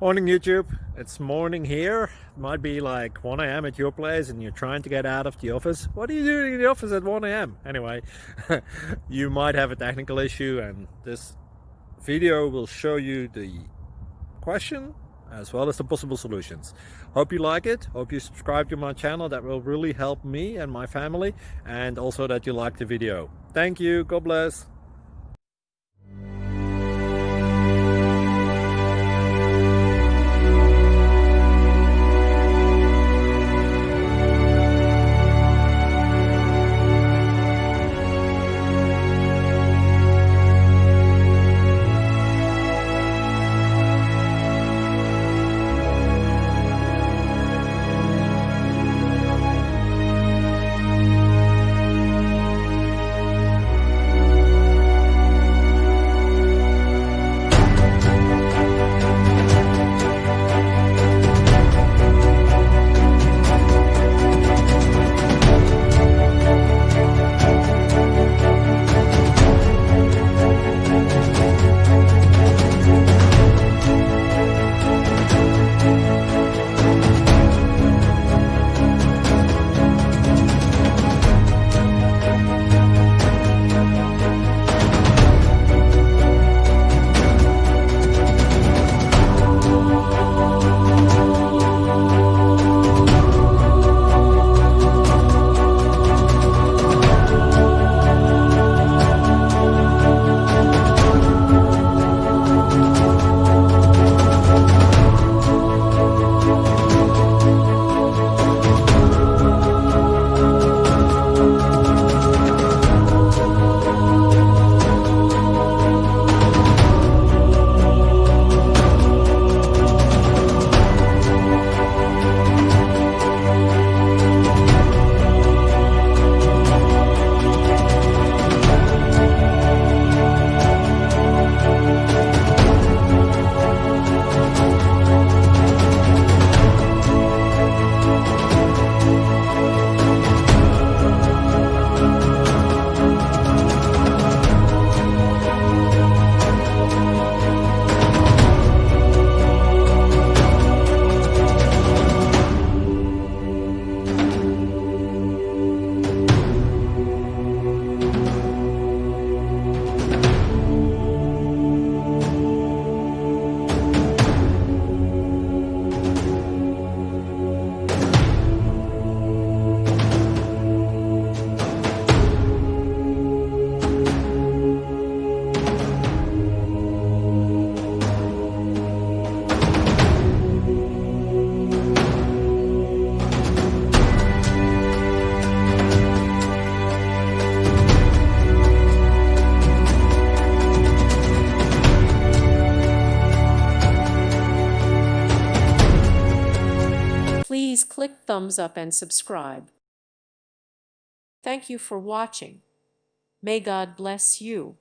Morning YouTube, it's morning here. It might be like 1 a.m. at your place and you're trying to get out of the office. What are you doing in the office at 1 a.m.? Anyway, you might have a technical issue and this video will show you the question as well as the possible solutions. Hope you like it, hope you subscribe to my channel. That will really help me and my family, and also that you like the video. Thank you, God bless. Please click thumbs up and subscribe. Thank you for watching. May God bless you.